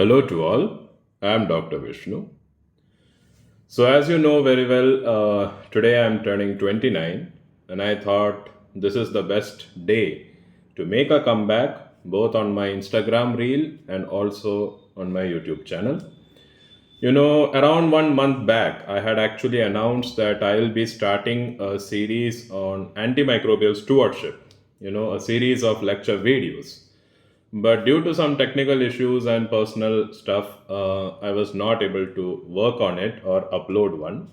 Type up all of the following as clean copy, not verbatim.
Hello to all. I am Dr. Vishnu. So, as you know very well, today I am turning 29, and I thought this is the best day to make a comeback both on my Instagram reel and also on my YouTube channel. Around 1 month back, I had actually announced that I will be starting a series on antimicrobial stewardship, a series of lecture videos. But due to some technical issues and personal stuff, I was not able to work on it or upload one.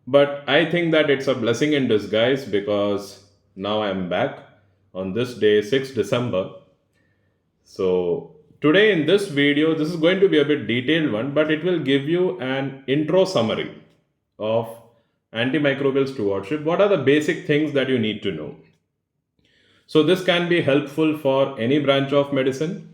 But I think that it's a blessing in disguise because now I'm back on this day, 6th December. So today in this video, this is going to be a bit detailed one, but it will give you an intro summary of antimicrobial stewardship. What are the basic things that you need to know? So, this can be helpful for any branch of medicine,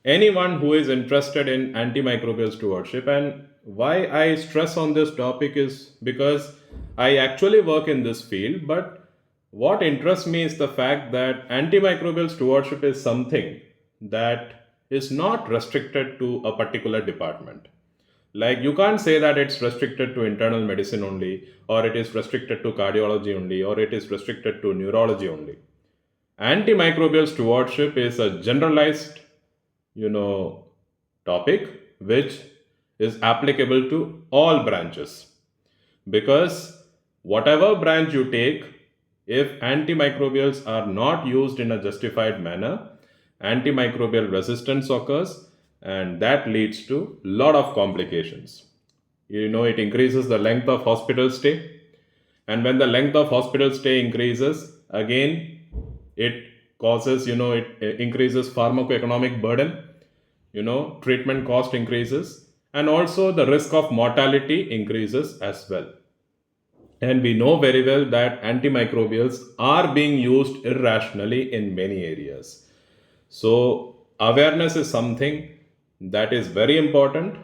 anyone who is interested in antimicrobial stewardship. And why I stress on this topic is because I actually work in this field, but what interests me is the fact that antimicrobial stewardship is something that is not restricted to a particular department. Like, you can't say that it's restricted to internal medicine only, or it is restricted to cardiology only, or it is restricted to neurology only. Antimicrobial stewardship is a generalized, you know, topic which is applicable to all branches, because whatever branch you take, if antimicrobials are not used in a justified manner, antimicrobial resistance occurs, and that leads to lot of complications. It increases the length of hospital stay, and when the length of hospital stay increases, again it causes, it increases pharmacoeconomic burden, treatment cost increases, and also the risk of mortality increases as well. And we know very well that antimicrobials are being used irrationally in many areas. So, awareness is something that is very important.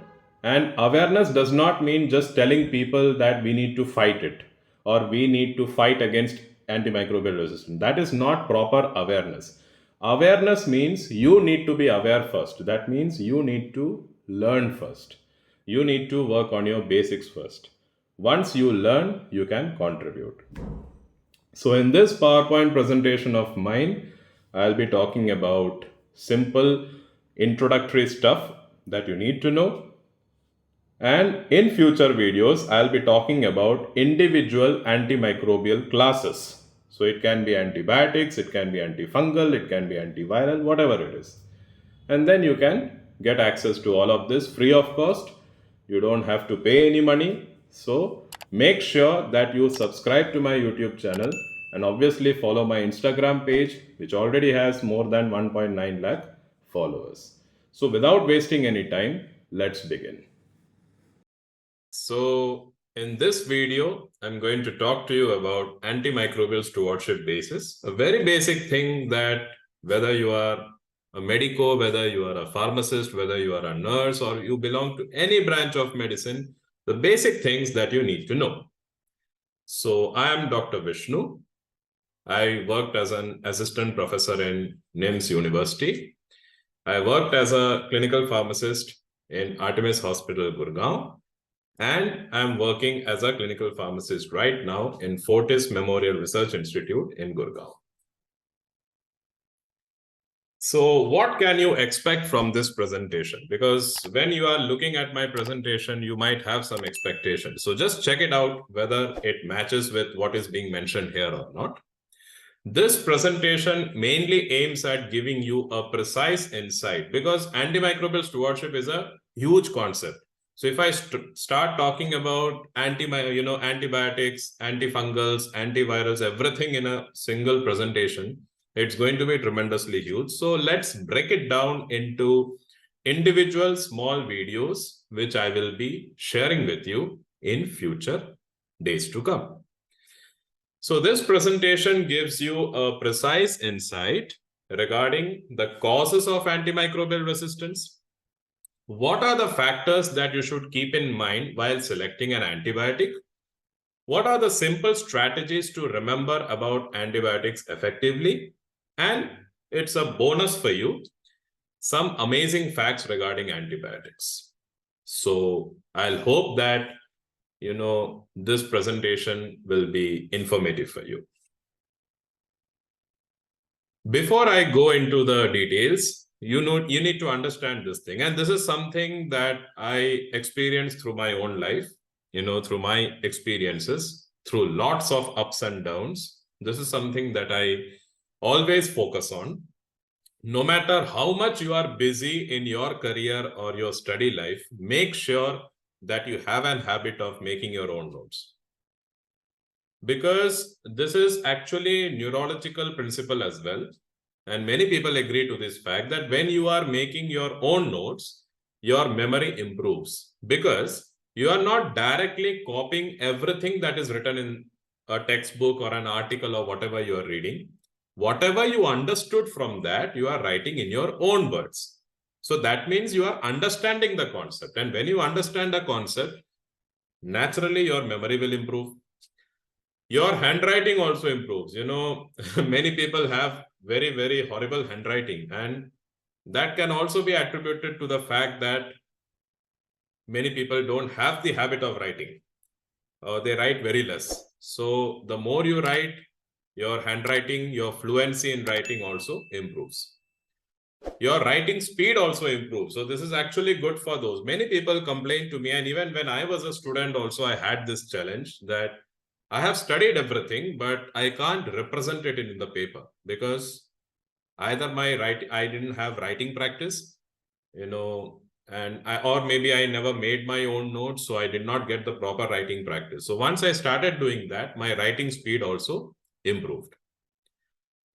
And awareness does not mean just telling people that we need to fight it or we need to fight against antimicrobial resistance. That is not proper awareness. Awareness means you need to be aware first. That means you need to learn first. You need to work on your basics first. Once you learn, you can contribute. So, in this PowerPoint presentation of mine, I'll be talking about simple introductory stuff that you need to know. And in future videos, I'll be talking about individual antimicrobial classes. So, it can be antibiotics, it can be antifungal, it can be antiviral, whatever it is. And then you can get access to all of this free of cost. You don't have to pay any money. So make sure that you subscribe to my YouTube channel and obviously follow my Instagram page, which already has more than 1.9 lakh followers. So without wasting any time, let's begin. So in this video, I'm going to talk to you about antimicrobial stewardship basis, a very basic thing that whether you are a medico, whether you are a pharmacist, whether you are a nurse, or you belong to any branch of medicine, the basic things that you need to know. So I am Dr. Vishnu. I worked as an assistant professor in NIMS University. I worked as a clinical pharmacist in Artemis Hospital, Gurgaon. And I'm working as a clinical pharmacist right now in Fortis Memorial Research Institute in Gurgaon. So what can you expect from this presentation? Because when you are looking at my presentation, you might have some expectations. So just check it out whether it matches with what is being mentioned here or not. This presentation mainly aims at giving you a precise insight, because antimicrobial stewardship is a huge concept. So if I start talking about antibiotics, antifungals, antivirals, everything in a single presentation, it's going to be tremendously huge. So let's break it down into individual small videos, which I will be sharing with you in future days to come. So this presentation gives you a precise insight regarding the causes of antimicrobial resistance. What are the factors that you should keep in mind while selecting an antibiotic? What are the simple strategies to remember about antibiotics effectively? And it's a bonus for you. some amazing facts regarding antibiotics. So I'll hope that, this presentation will be informative for you. Before I go into the details, you need to understand this thing. And this is something that I experienced through my own life, through my experiences, through lots of ups and downs. This is something that I always focus on. No matter how much you are busy in your career or your study life, make sure that you have an habit of making your own notes. Because this is actually neurological principle as well. And many people agree to this fact that when you are making your own notes, your memory improves because you are not directly copying everything that is written in a textbook or an article or whatever you are reading. Whatever you understood from that, you are writing in your own words. So that means you are understanding the concept. And when you understand the concept, naturally your memory will improve. Your handwriting also improves. Many people have very, very horrible handwriting, and that can also be attributed to the fact that many people don't have the habit of writing. They write very less. So the more you write, your handwriting, your fluency in writing also improves. Your writing speed also improves. So this is actually good for those. Many people complain to me, and even when I was a student also, I had this challenge that I have studied everything, but I can't represent it in the paper because either I didn't have writing practice, or maybe I never made my own notes, so I did not get the proper writing practice. So once I started doing that, my writing speed also improved.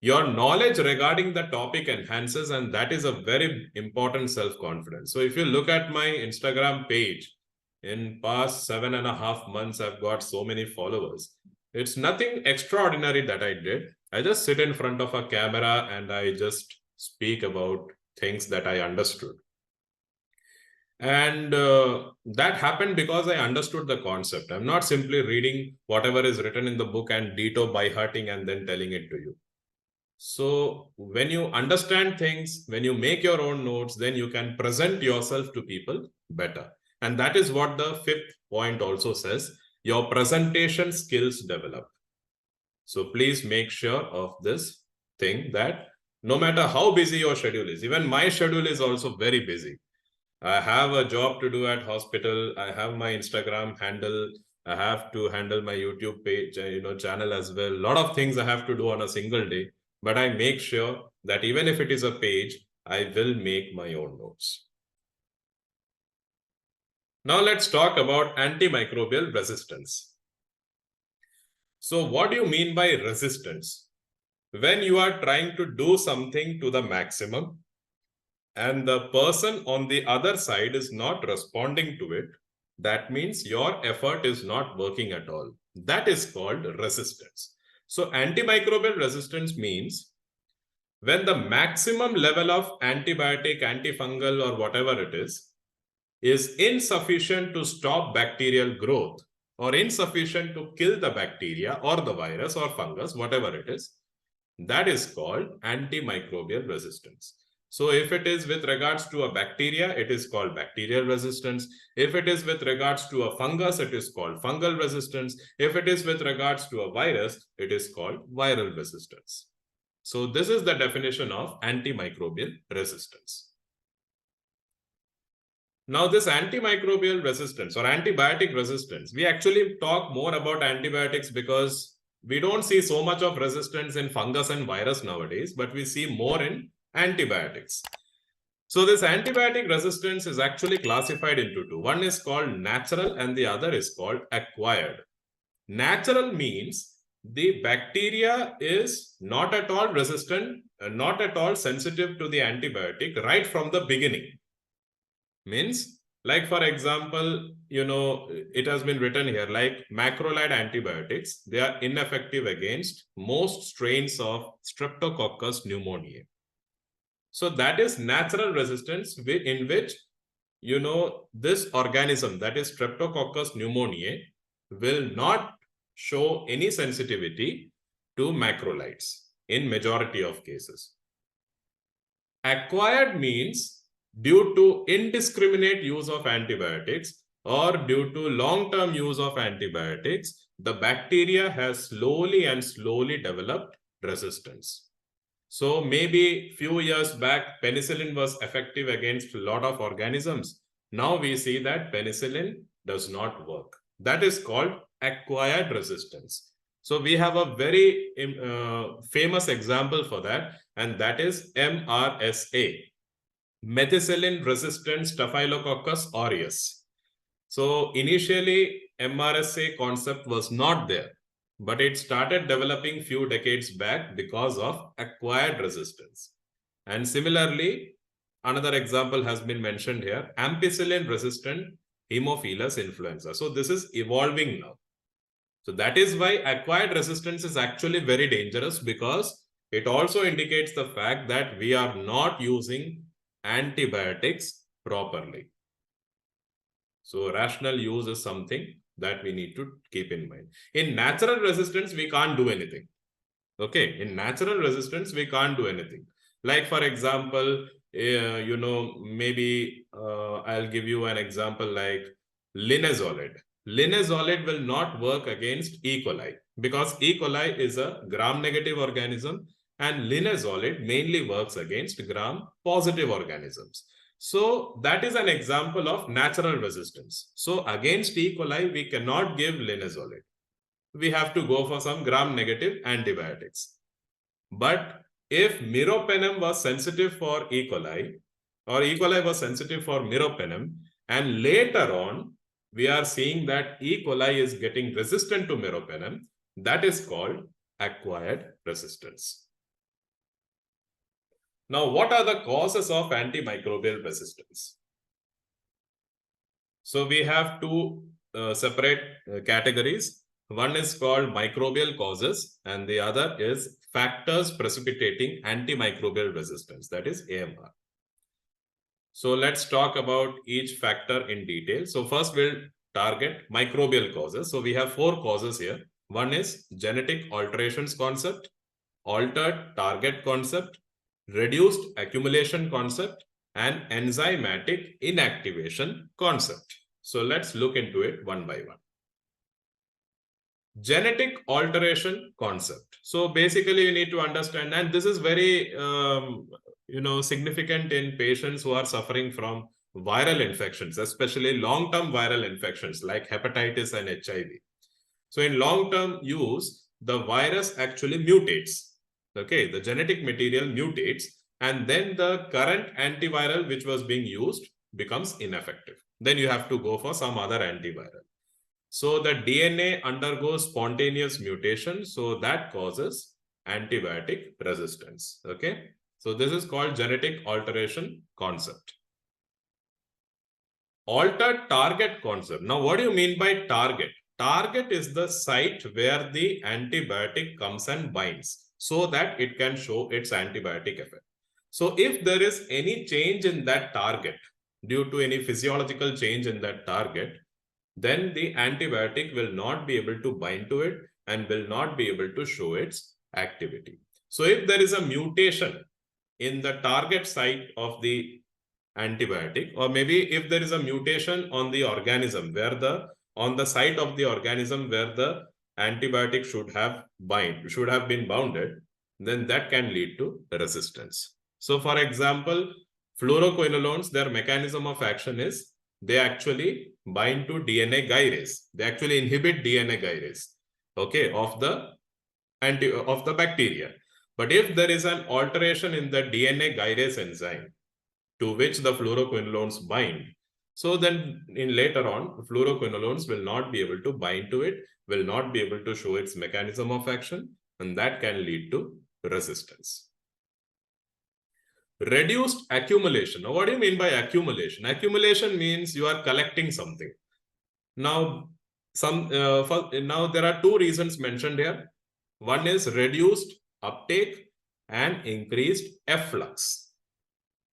Your knowledge regarding the topic enhances, and that is a very important self-confidence. So if you look at my Instagram page, in past 7.5 months, I've got so many followers. It's nothing extraordinary that I did. I just sit in front of a camera and I just speak about things that I understood. And that happened because I understood the concept. I'm not simply reading whatever is written in the book and ditto by hearting and then telling it to you. So when you understand things, when you make your own notes, then you can present yourself to people better. And that is what the 5th point also says, your presentation skills develop. So please make sure of this thing that no matter how busy your schedule is, even my schedule is also very busy. I have a job to do at hospital. I have my Instagram handle. I have to handle my YouTube page, channel as well. A lot of things I have to do on a single day. But I make sure that even if it is a page, I will make my own notes. Now let's talk about antimicrobial resistance. So what do you mean by resistance? When you are trying to do something to the maximum and the person on the other side is not responding to it, that means your effort is not working at all. That is called resistance. So antimicrobial resistance means when the maximum level of antibiotic, antifungal, or whatever it is insufficient to stop bacterial growth or insufficient to kill the bacteria or the virus or fungus, whatever it is, that is called antimicrobial resistance. So if it is with regards to a bacteria, it is called bacterial resistance. If it is with regards to a fungus, it is called fungal resistance. If it is with regards to a virus, it is called viral resistance. So this is the definition of antimicrobial resistance. Now this antimicrobial resistance or antibiotic resistance, we actually talk more about antibiotics because we don't see so much of resistance in fungus and virus nowadays, but we see more in antibiotics. So this antibiotic resistance is actually classified into two. One is called natural and the other is called acquired. Natural means the bacteria is not at all resistant, not at all sensitive to the antibiotic right from the beginning. Means, like for example, it has been written here, like macrolide antibiotics, they are ineffective against most strains of Streptococcus pneumoniae. So that is natural resistance in which, this organism, that is Streptococcus pneumoniae, will not show any sensitivity to macrolides in majority of cases. Acquired means due to indiscriminate use of antibiotics or due to long-term use of antibiotics, the bacteria has slowly and slowly developed resistance. So maybe few years back, penicillin was effective against a lot of organisms. Now we see that penicillin does not work. That is called acquired resistance. So we have a very famous example for that, and that is MRSA, methicillin-resistant Staphylococcus aureus. So initially, MRSA concept was not there, but it started developing few decades back because of acquired resistance. And similarly, another example has been mentioned here, ampicillin-resistant Haemophilus influenza. So this is evolving now. So that is why acquired resistance is actually very dangerous, because it also indicates the fact that we are not using antibiotics properly. So rational use is something that we need to keep in mind. In natural resistance, we can't do anything. Okay, in natural resistance, we can't do anything. Like for example, maybe I'll give you an example like linezolid. Linezolid will not work against E. coli because E. coli is a gram-negative organism, and linezolid mainly works against gram-positive organisms. So that is an example of natural resistance. So against E. coli, we cannot give linezolid. We have to go for some gram-negative antibiotics. But if meropenem was sensitive for E. coli, or E. coli was sensitive for meropenem, and later on, we are seeing that E. coli is getting resistant to meropenem, that is called acquired resistance. Now, what are the causes of antimicrobial resistance? So we have two separate categories. One is called microbial causes, and the other is factors precipitating antimicrobial resistance, that is AMR. So let's talk about each factor in detail. So first we'll target microbial causes. So we have four causes here. One is genetic alterations concept, altered target concept, reduced accumulation concept, and enzymatic inactivation concept. So let's look into it one by one. Genetic alteration concept. So basically you need to understand, and this is very significant in patients who are suffering from viral infections, especially long-term viral infections like hepatitis and HIV. So in long-term use, the virus actually mutates. Okay, the genetic material mutates, and then the current antiviral which was being used becomes ineffective. Then you have to go for some other antiviral. So the DNA undergoes spontaneous mutation, so that causes antibiotic resistance. Okay, so this is called genetic alteration concept. Altered target concept. Now, what do you mean by target? Target is the site where the antibiotic comes and binds so that it can show its antibiotic effect. So if there is any change in that target due to any physiological change in that target, then the antibiotic will not be able to bind to it and will not be able to show its activity. So if there is a mutation in the target site of the antibiotic, or maybe if there is a mutation on the organism where on the site of the organism where the antibiotic should have been bounded, then that can lead to resistance. So for example, fluoroquinolones, their mechanism of action is they actually bind to DNA gyrase. They actually inhibit DNA gyrase, okay, of the bacteria. But if there is an alteration in the DNA gyrase enzyme to which the fluoroquinolones bind, so then in later on, fluoroquinolones will not be able to bind to it, will not be able to show its mechanism of action, and that can lead to resistance. Reduced accumulation. Now, what do you mean by accumulation? Accumulation means you are collecting something. Now, now there are two reasons mentioned here. One is reduced uptake and increased efflux.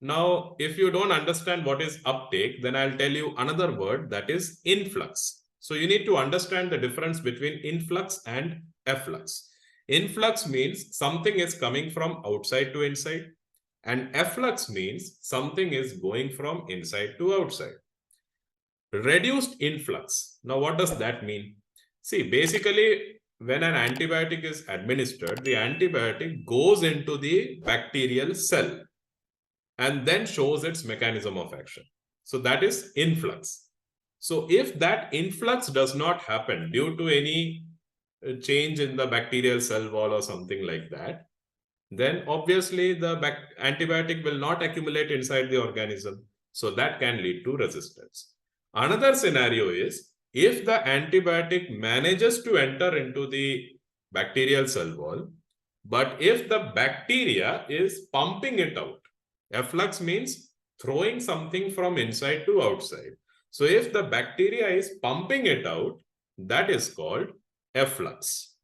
Now, if you don't understand what is uptake, then I'll tell you another word, that is influx. So you need to understand the difference between influx and efflux. Influx means something is coming from outside to inside. And efflux means something is going from inside to outside. Reduced influx. Now, what does that mean? See, basically, when an antibiotic is administered, the antibiotic goes into the bacterial cell and then shows its mechanism of action. So that is influx. So if that influx does not happen due to any change in the bacterial cell wall or something like that, then obviously the antibiotic will not accumulate inside the organism. So that can lead to resistance. Another scenario is if the antibiotic manages to enter into the bacterial cell wall, but if the bacteria is pumping it out, efflux means throwing something from inside to outside. So if the bacteria is pumping it out, that is called efflux.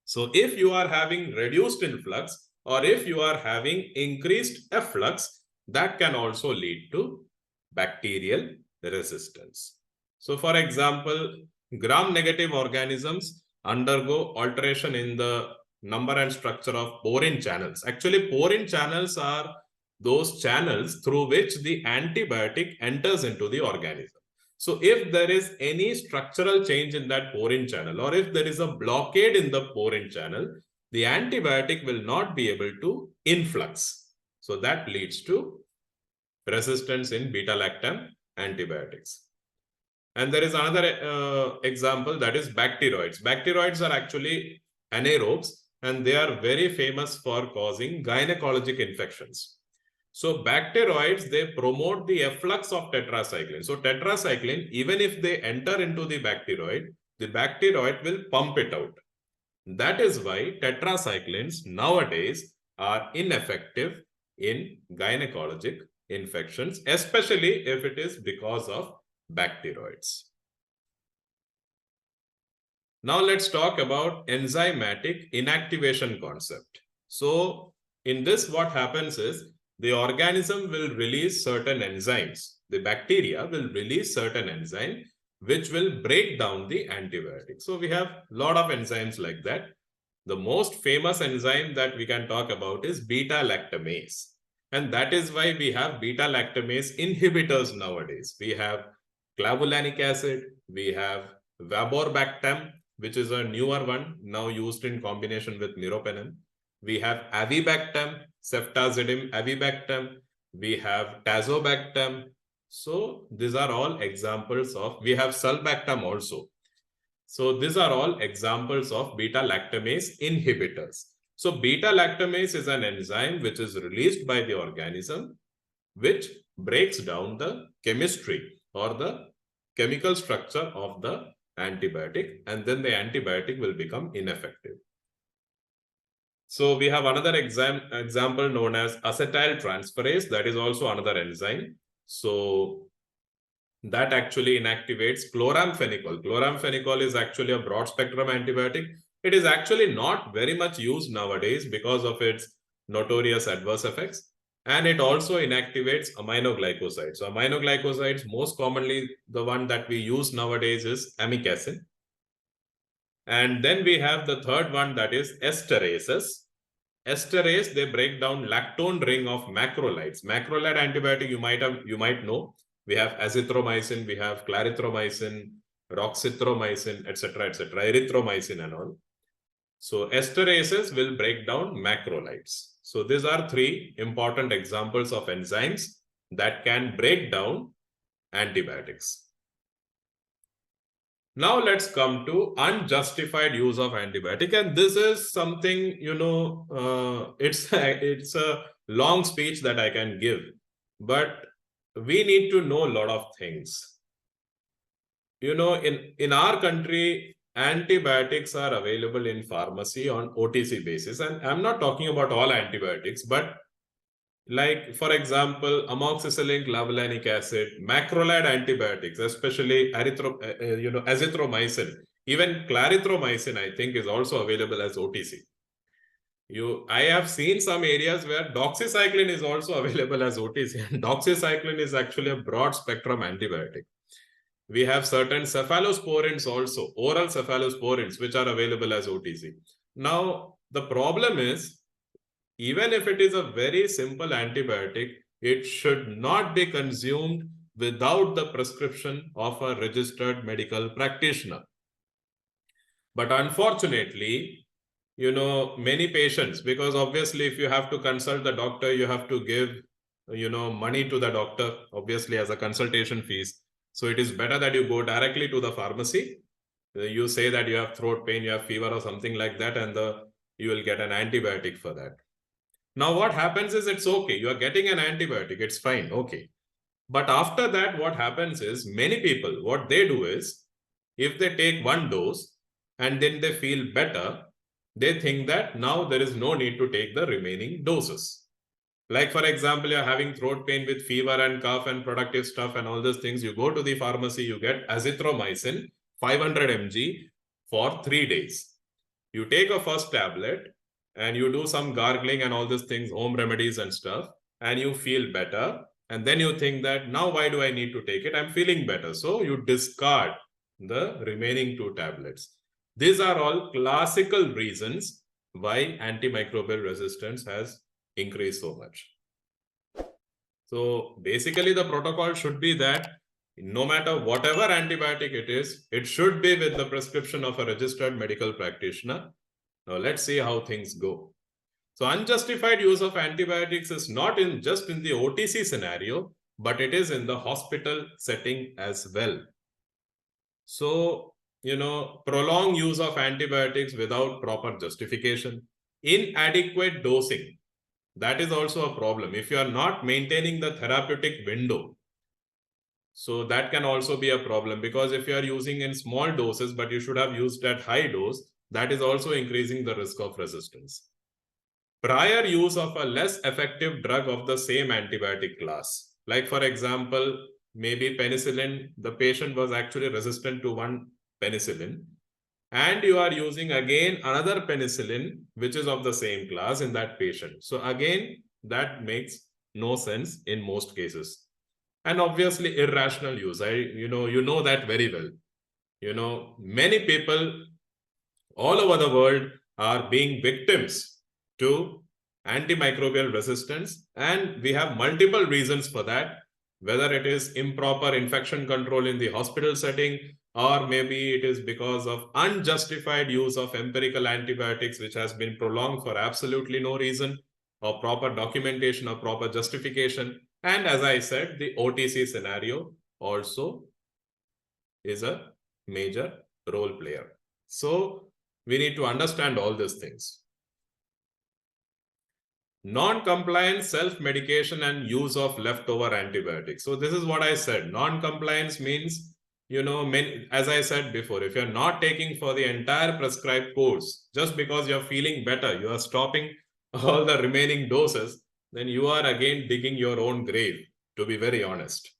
So if you are having reduced influx or if you are having increased efflux, that can also lead to bacterial resistance. So for example, gram-negative organisms undergo alteration in the number and structure of pore-in channels. Actually, pore-in channels are those channels through which the antibiotic enters into the organism. So if there is any structural change in that pore-in channel, or if there is a blockade in the pore-in channel, the antibiotic will not be able to influx. So that leads to resistance in beta-lactam antibiotics. And there is another example, that is bacteroids. Bacteroids are actually anaerobes and they are very famous for causing gynecologic infections. So bacteroids, they promote the efflux of tetracycline. So tetracycline, even if they enter into the bacteroid will pump it out. That is why tetracyclines nowadays are ineffective in gynecologic infections, especially if it is because of bacteroids. Now let's talk about enzymatic inactivation concept. So in this, what happens is the organism will release certain enzymes. The bacteria will release certain enzymes which will break down the antibiotic. So we have a lot of enzymes like that. The most famous enzyme that we can talk about is beta-lactamase. And that is why we have beta-lactamase inhibitors nowadays. We have clavulanic acid, we have vaborbactam, which is a newer one now used in combination with meropenem. We have avibactam, ceftazidime avibactam. We have tazobactam. So these are all examples of, we have sulbactam also. So these are all examples of beta-lactamase inhibitors. So beta-lactamase is an enzyme which is released by the organism, which breaks down the chemistry or the chemical structure of the antibiotic, and then the antibiotic will become ineffective. So we have another example known as acetyltransferase. That is also another enzyme. So that actually inactivates chloramphenicol. Chloramphenicol is actually a broad spectrum antibiotic. It is actually not very much used nowadays because of its notorious adverse effects. And it also inactivates aminoglycosides. So aminoglycosides, most commonly the one that we use nowadays is amikacin. And then we have the third one, that is esterases. Esterase, they break down lactone ring of macrolides. Macrolide antibiotic you might know. We have azithromycin, we have clarithromycin, roxithromycin, etc., erythromycin and all. So esterases will break down macrolides. So these are three important examples of enzymes that can break down antibiotics. Now let's come to unjustified use of antibiotic, and this is something, it's a long speech that I can give, but we need to know a lot of things. In our country, antibiotics are available in pharmacy on OTC basis, and I'm not talking about all antibiotics, but like, for example, amoxicillin, clavulanic acid, macrolide antibiotics, especially azithromycin, even clarithromycin, I think, is also available as OTC. I have seen some areas where doxycycline is also available as OTC, and doxycycline is actually a broad spectrum antibiotic. We have certain cephalosporins also, oral cephalosporins, which are available as OTC. Now, the problem is, Even if it is a very simple antibiotic, it should not be consumed without the prescription of a registered medical practitioner. But unfortunately, many patients, because obviously if you have to consult the doctor, you have to give, money to the doctor, obviously as a consultation fees. So it is better that you go directly to the pharmacy. You say that you have throat pain, you have fever or something like that, and you will get an antibiotic for that. Now what happens is, it's okay, you are getting an antibiotic, it's fine, okay. But after that, what happens is, many people, what they do is, if they take one dose and then they feel better, they think that now there is no need to take the remaining doses. Like, for example, you're having throat pain with fever and cough and productive stuff and all those things. You go to the pharmacy, you get azithromycin, 500 mg for 3 days. You take a first tablet and you do some gargling and all these things, home remedies and stuff, and you feel better. And then you think that now why do I need to take it? I'm feeling better. So you discard the remaining 2 tablets. These are all classical reasons why antimicrobial resistance has increased so much. So basically the protocol should be that no matter whatever antibiotic it is, it should be with the prescription of a registered medical practitioner. Now let's see how things go. So unjustified use of antibiotics is not just in the OTC scenario, but it is in the hospital setting as well. So, prolonged use of antibiotics without proper justification, inadequate dosing, that is also a problem. If you are not maintaining the therapeutic window, so that can also be a problem, because if you are using in small doses, but you should have used at high dose, that is also increasing the risk of resistance. Prior use of a less effective drug of the same antibiotic class. Like, for example, maybe penicillin, the patient was actually resistant to one penicillin, and you are using again another penicillin, which is of the same class in that patient. So again, that makes no sense in most cases. And obviously irrational use. You know that very well. Many people all over the world are being victims to antimicrobial resistance, and we have multiple reasons for that, whether it is improper infection control in the hospital setting, or maybe it is because of unjustified use of empirical antibiotics, which has been prolonged for absolutely no reason, or proper documentation or proper justification. And as I said, the OTC scenario also is a major role player. So we need to understand all these things. Non-compliance, self-medication, and use of leftover antibiotics. So this is what I said. Non-compliance means, as I said before, if you're not taking for the entire prescribed course, just because you're feeling better, you are stopping all the remaining doses, then you are again digging your own grave, to be very honest.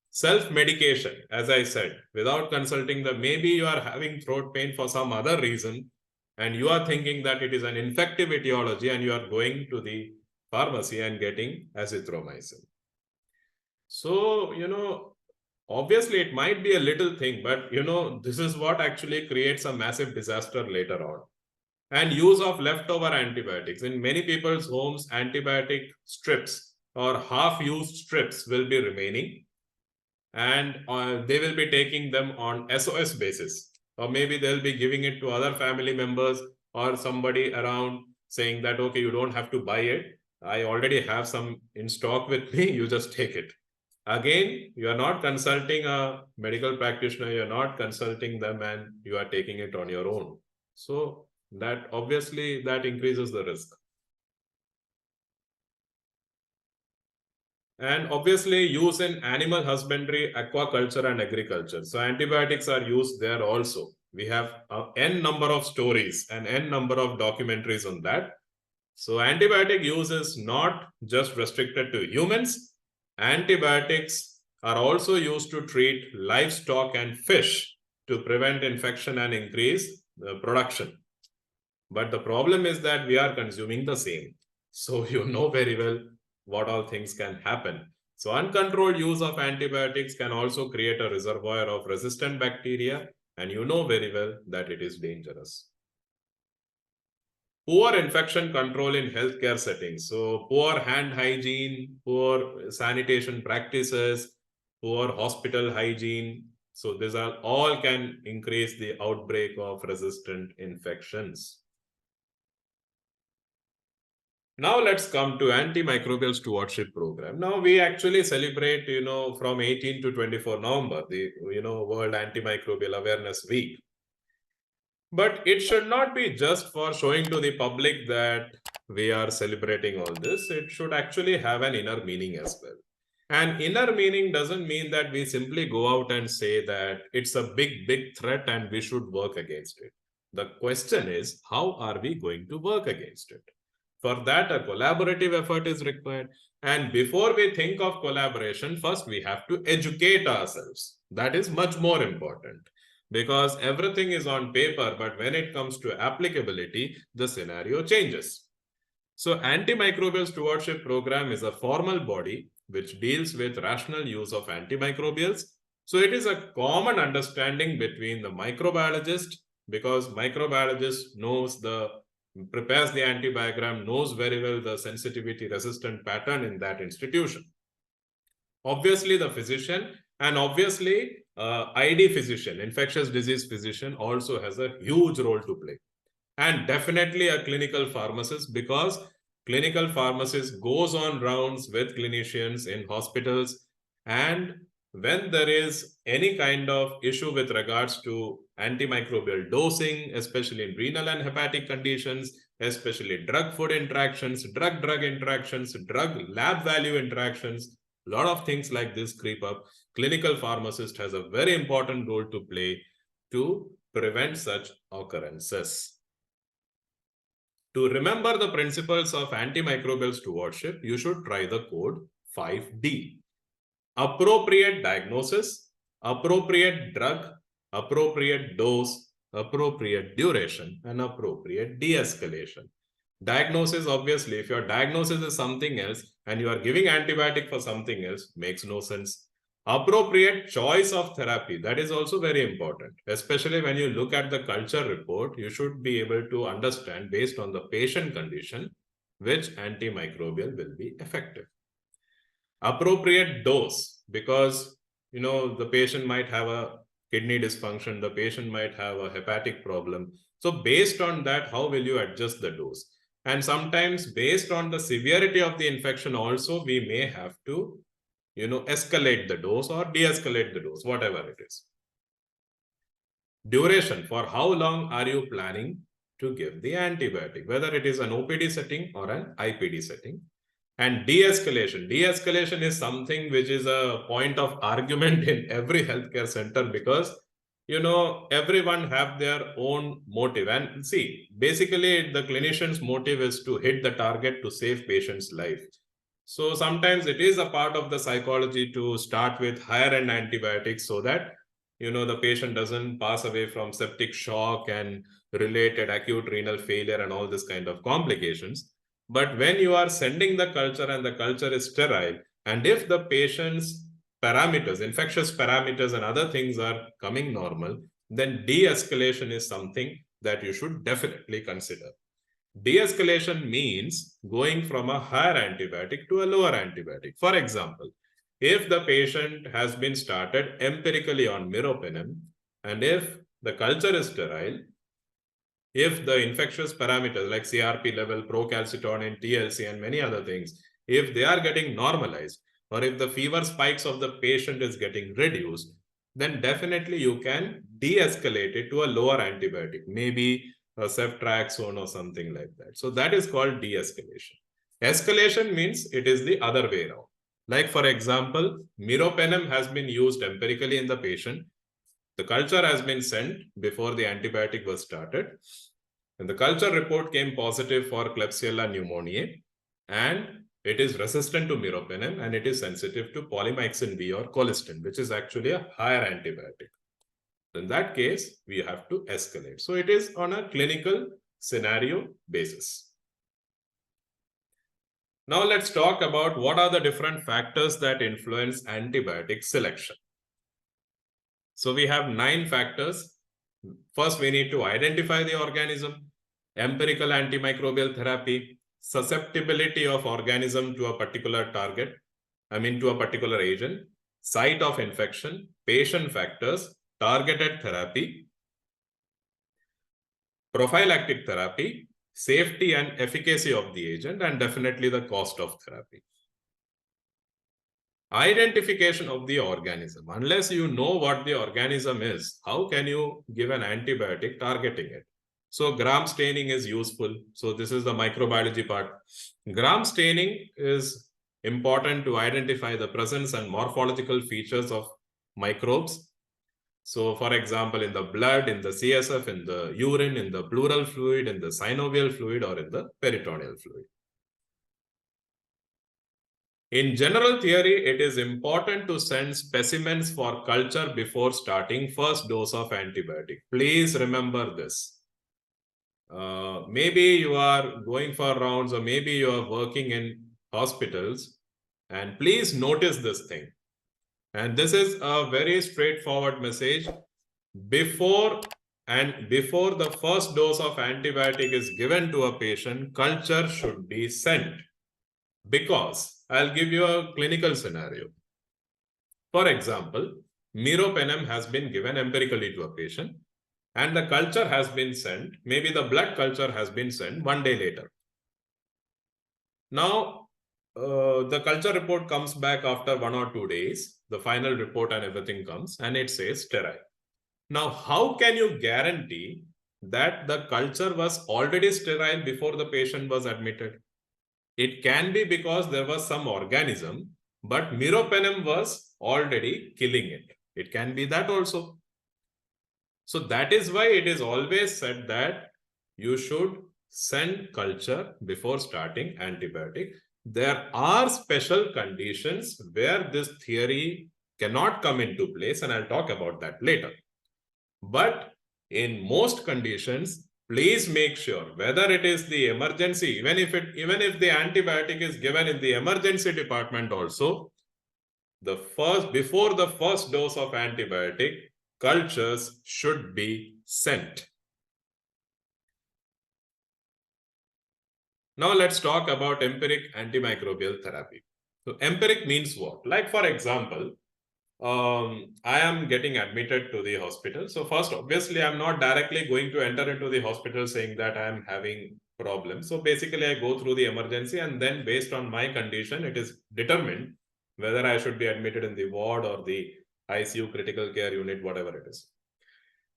Self-medication, as I said, without consulting maybe you are having throat pain for some other reason, and you are thinking that it is an infective etiology, and you are going to the pharmacy and getting azithromycin. So, obviously it might be a little thing, but this is what actually creates a massive disaster later on. And use of leftover antibiotics. In many people's homes, antibiotic strips or half-used strips will be remaining, and they will be taking them on SOS basis, or maybe they'll be giving it to other family members or somebody around, saying that, okay, you don't have to buy it, I already have some in stock with me, you just take it. Again, you are not consulting a medical practitioner, you're not consulting them, and you are taking it on your own. So that obviously that increases the risk. And obviously use in animal husbandry, aquaculture, and agriculture. So antibiotics are used there also. We have n number of stories and n number of documentaries on that. So antibiotic use is not just restricted to humans. Antibiotics are also used to treat livestock and fish to prevent infection and increase the production. But the problem is that we are consuming the same. So you know very well what all things can happen. So uncontrolled use of antibiotics can also create a reservoir of resistant bacteria, and you know very well that it is dangerous. Poor infection control in healthcare settings. So poor hand hygiene, poor sanitation practices, poor hospital hygiene. So these are all can increase the outbreak of resistant infections. Now let's come to Antimicrobial Stewardship Program. Now we actually celebrate, from 18 to 24 November, the, World Antimicrobial Awareness Week. But it should not be just for showing to the public that we are celebrating all this. It should actually have an inner meaning as well. And inner meaning doesn't mean that we simply go out and say that it's a big, big threat and we should work against it. The question is, how are we going to work against it? For that, a collaborative effort is required. And before we think of collaboration, first we have to educate ourselves. That is much more important because everything is on paper, but when it comes to applicability, the scenario changes. So Antimicrobial Stewardship Program is a formal body which deals with rational use of antimicrobials. So it is a common understanding between the microbiologist, because microbiologist prepares the antibiogram, knows very well the sensitivity resistant pattern in that institution. Obviously the physician, and obviously ID physician, infectious disease physician, also has a huge role to play. And definitely a clinical pharmacist, because clinical pharmacist goes on rounds with clinicians in hospitals, and when there is any kind of issue with regards to antimicrobial dosing, especially in renal and hepatic conditions, especially drug-food interactions, drug-drug interactions, drug-lab value interactions, a lot of things like this creep up. Clinical pharmacist has a very important role to play to prevent such occurrences. To remember the principles of antimicrobial stewardship, you should try the code 5D. Appropriate diagnosis, appropriate drug, appropriate dose, appropriate duration, and appropriate de-escalation. Diagnosis, obviously, if your diagnosis is something else and you are giving antibiotic for something else, makes no sense. Appropriate choice of therapy, that is also very important. Especially when you look at the culture report, you should be able to understand based on the patient condition which antimicrobial will be effective. Appropriate dose, because the patient might have a kidney dysfunction, the patient might have a hepatic problem. So based on that, how will you adjust the dose? And sometimes based on the severity of the infection also, we may have to escalate the dose or de-escalate the dose, whatever it is. Duration, for how long are you planning to give the antibiotic, whether it is an OPD setting or an IPD setting. And de-escalation. De-escalation is something which is a point of argument in every healthcare center, because everyone have their own motive. And see, basically the clinician's motive is to hit the target to save patient's life. So sometimes it is a part of the psychology to start with higher end antibiotics so that the patient doesn't pass away from septic shock and related acute renal failure and all this kind of complications. But when you are sending the culture and the culture is sterile, and if the patient's parameters, infectious parameters and other things are coming normal, then de-escalation is something that you should definitely consider. De-escalation means going from a higher antibiotic to a lower antibiotic. For example, if the patient has been started empirically on meropenem, and if the culture is sterile, if the infectious parameters like CRP level, procalcitonin, TLC, and many other things, if they are getting normalized, or if the fever spikes of the patient is getting reduced, then definitely you can de-escalate it to a lower antibiotic, maybe a ceftriaxone or something like that. So that is called de-escalation. Escalation means it is the other way around. Like for example, meropenem has been used empirically in the patient. The culture has been sent before the antibiotic was started. And the culture report came positive for Klebsiella pneumoniae, and it is resistant to meropenem, and it is sensitive to polymyxin B or colistin, which is actually a higher antibiotic. In that case, we have to escalate. So it is on a clinical scenario basis. Now let's talk about what are the different factors that influence antibiotic selection. So we have 9 factors. First, we need to identify the organism. Empirical antimicrobial therapy, susceptibility of organism to a particular target, to a particular agent, site of infection, patient factors, targeted therapy, prophylactic therapy, safety and efficacy of the agent, and definitely the cost of therapy. Identification of the organism. Unless you know what the organism is, how can you give an antibiotic targeting it? So gram staining is useful. So this is the microbiology part. Gram staining is important to identify the presence and morphological features of microbes. So for example, in the blood, in the CSF, in the urine, in the pleural fluid, in the synovial fluid, or in the peritoneal fluid. In general theory, it is important to send specimens for culture before starting first dose of antibiotic. Please remember this. Maybe you are going for rounds, or maybe you are working in hospitals, and please notice this thing. And this is a very straightforward message. Before the first dose of antibiotic is given to a patient, culture should be sent. Because I'll give you a clinical scenario. For example, meropenem has been given empirically to a patient, and the culture has been sent. Maybe the blood culture has been sent 1 day later. Now, the culture report comes back after 1 or 2 days. The final report and everything comes, and it says sterile. Now, how can you guarantee that the culture was already sterile before the patient was admitted? It can be because there was some organism, but meropenem was already killing it. It can be that also. So that is why it is always said that you should send culture before starting antibiotic. There are special conditions where this theory cannot come into place, and I'll talk about that later. But in most conditions, please make sure whether it is the emergency, even if the antibiotic is given in the emergency department also, before the first dose of antibiotic, cultures should be sent. Now let's talk about empiric antimicrobial therapy. So empiric means what? Like for example, I am getting admitted to the hospital. So first, obviously, I'm not directly going to enter into the hospital saying that I am having problems. So basically, I go through the emergency, and then based on my condition, it is determined whether I should be admitted in the ward or the ICU critical care unit, whatever it is.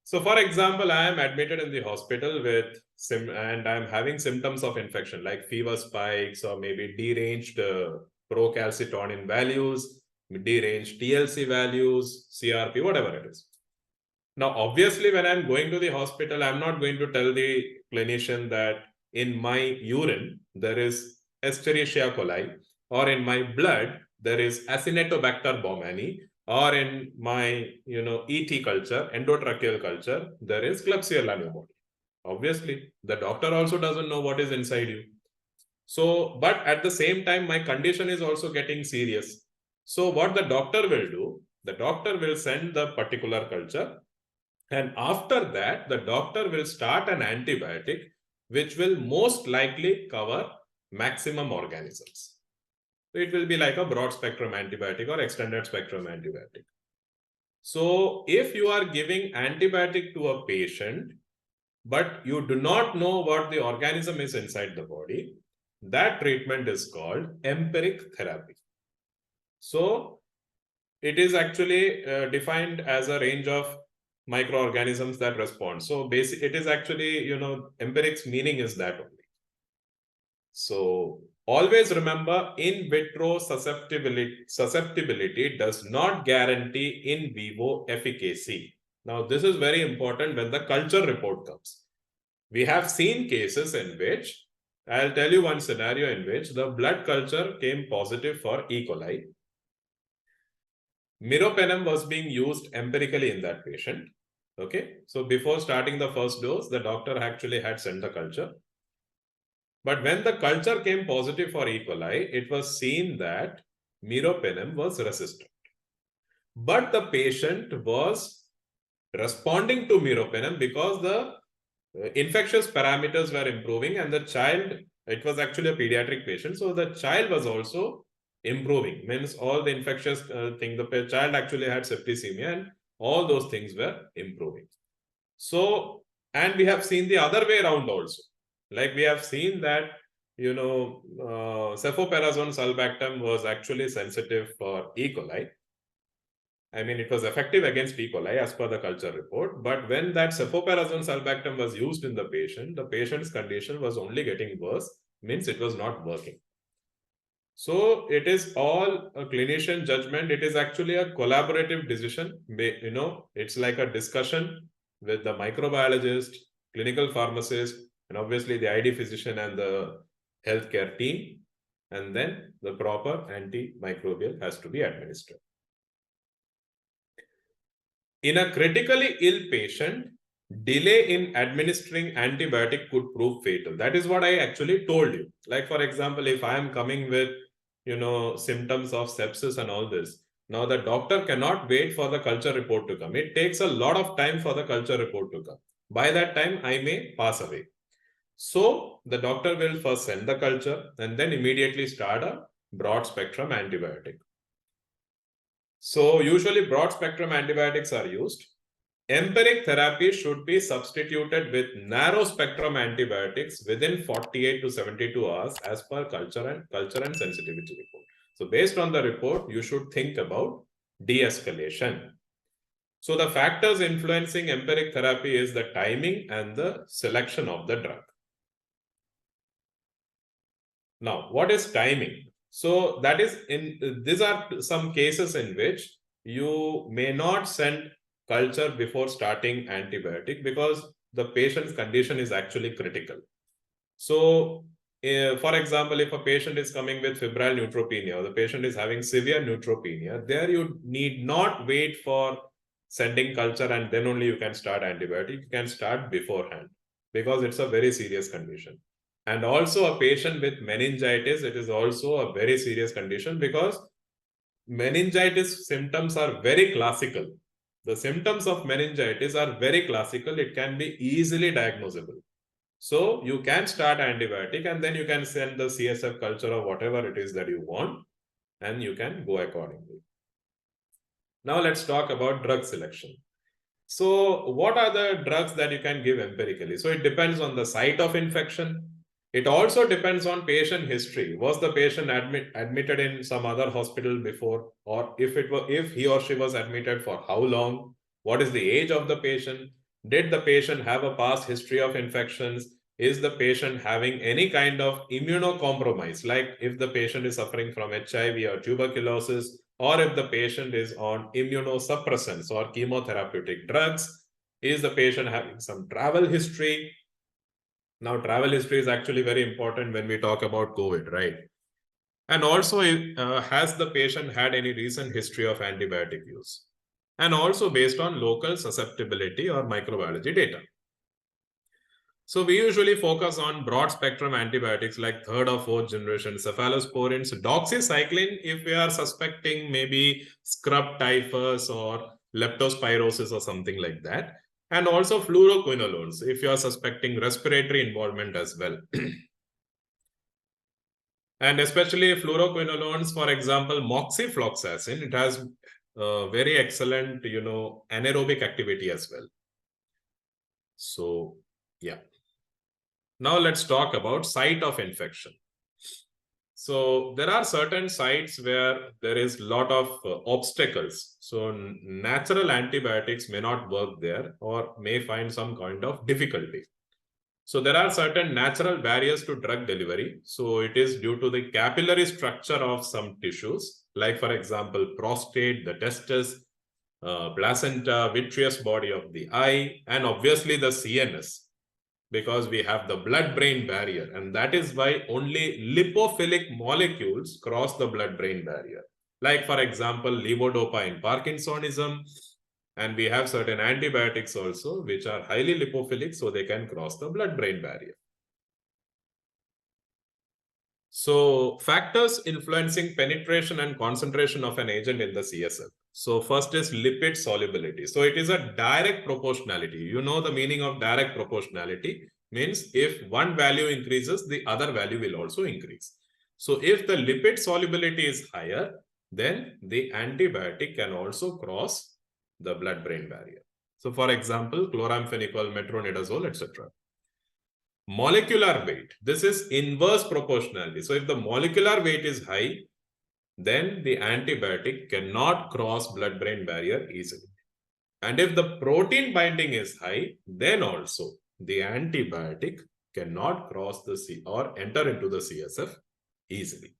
So for example, I am admitted in the hospital and I'm having symptoms of infection like fever spikes or maybe deranged procalcitonin values, deranged TLC values, CRP, whatever it is. Now, obviously, when I'm going to the hospital, I'm not going to tell the clinician that in my urine, there is Escherichia coli, or in my blood, there is Acinetobacter baumannii, or in my ET culture, endotracheal culture, there is Klebsiella pneumoniae. Obviously, the doctor also doesn't know what is inside you. So, but at the same time, my condition is also getting serious. So what the doctor will do, the doctor will send the particular culture, and after that, the doctor will start an antibiotic, which will most likely cover maximum organisms. So it will be like a broad spectrum antibiotic or extended spectrum antibiotic. So if you are giving antibiotic to a patient, but you do not know what the organism is inside the body, that treatment is called empiric therapy. So it is actually defined as a range of microorganisms that respond. So it is actually, empiric's meaning is that only. So always remember, in vitro susceptibility does not guarantee in vivo efficacy. Now, this is very important when the culture report comes. We have seen cases in which, I'll tell you one scenario in which the blood culture came positive for E. coli. Meropenem was being used empirically in that patient. Okay, so before starting the first dose, the doctor actually had sent the culture. But when the culture came positive for E. coli, it was seen that meropenem was resistant. But the patient was responding to meropenem because the infectious parameters were improving, and the child, it was actually a pediatric patient, so the child was also improving. Means all the infectious thing, the child actually had septicemia, and all those things were improving. So, and we have seen the other way around also. Like we have seen that, cephaloperazone sulbactam was actually sensitive for E. coli. I mean, it was effective against E. coli as per the culture report. But when that cephaloperazone sulbactam was used in the patient's condition was only getting worse, means it was not working. So it is all a clinician judgment. It is actually a collaborative decision. It's like a discussion with the microbiologist, clinical pharmacist, and obviously the ID physician and the healthcare team. And then the proper antimicrobial has to be administered. In a critically ill patient, delay in administering antibiotic could prove fatal. That is what I actually told you. Like, for example, if I am coming with, symptoms of sepsis and all this, now the doctor cannot wait for the culture report to come. It takes a lot of time for the culture report to come. By that time, I may pass away. So the doctor will first send the culture and then immediately start a broad spectrum antibiotic. So usually broad spectrum antibiotics are used. Empiric therapy should be substituted with narrow spectrum antibiotics within 48 to 72 hours as per culture and sensitivity report. So based on the report, you should think about de-escalation. So the factors influencing empiric therapy is the timing and the selection of the drug. Now, what is timing? So that is these are some cases in which you may not send culture before starting antibiotic because the patient's condition is actually critical. So, for example, if a patient is coming with febrile neutropenia or the patient is having severe neutropenia, there you need not wait for sending culture and then only you can start antibiotic. You can start beforehand because it's a very serious condition. And also a patient with meningitis, it is also a very serious condition because meningitis symptoms are very classical. The symptoms of meningitis are very classical. It can be easily diagnosable. So you can start antibiotic and then you can send the CSF culture or whatever it is that you want and you can go accordingly. Now let's talk about drug selection. So what are the drugs that you can give empirically? So it depends on the site of infection. It also depends on patient history. Was the patient admitted in some other hospital before, or if he or she was admitted, for how long? What is the age of the patient? Did the patient have a past history of infections? Is the patient having any kind of immunocompromise, like if the patient is suffering from HIV or tuberculosis, or if the patient is on immunosuppressants or chemotherapeutic drugs? Is the patient having some travel history? Now, travel history is actually very important when we talk about COVID, right? And also, has the patient had any recent history of antibiotic use? And also based on local susceptibility or microbiology data. So we usually focus on broad spectrum antibiotics like third or fourth generation cephalosporins, doxycycline if we are suspecting maybe scrub typhus or leptospirosis or something like that. And also fluoroquinolones if you are suspecting respiratory involvement as well. And especially fluoroquinolones, for example, moxifloxacin, it has very excellent, anaerobic activity as well. So, yeah. Now let's talk about site of infection. So there are certain sites where there is a lot of obstacles. So natural antibiotics may not work there or may find some kind of difficulty. So there are certain natural barriers to drug delivery. So it is due to the capillary structure of some tissues, like for example, prostate, the testis, placenta, vitreous body of the eye, and obviously the CNS, because we have the blood-brain barrier, and that is why only lipophilic molecules cross the blood-brain barrier. Like for example, levodopa in Parkinsonism, and we have certain antibiotics also which are highly lipophilic, so they can cross the blood-brain barrier. So factors influencing penetration and concentration of an agent in the CSF. So first is lipid solubility. So it is a direct proportionality. You know the meaning of direct proportionality means if one value increases, the other value will also increase. So if the lipid solubility is higher, then the antibiotic can also cross the blood-brain barrier. So for example, chloramphenicol, metronidazole, etc. Molecular weight. This is inverse proportionality. So if the molecular weight is high, then the antibiotic cannot cross blood-brain barrier easily. And if the protein binding is high, then also the antibiotic cannot cross the C or enter into the CSF easily.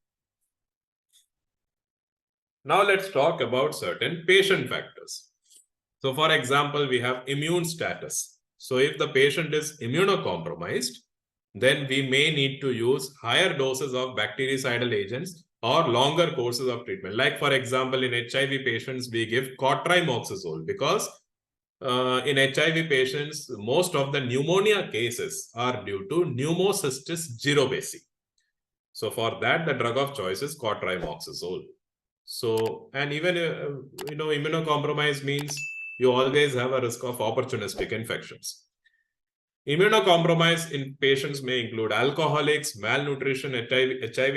Now let's talk about certain patient factors. So for example, we have immune status. So if the patient is immunocompromised, then we may need to use higher doses of bactericidal agents or longer courses of treatment. Like for example, in HIV patients, we give cotrimoxazole because in HIV patients, most of the pneumonia cases are due to pneumocystis jirovecii. So for that, the drug of choice is cotrimoxazole. So, and even, immunocompromise means you always have a risk of opportunistic infections. Immunocompromise in patients may include alcoholics, malnutrition, HIV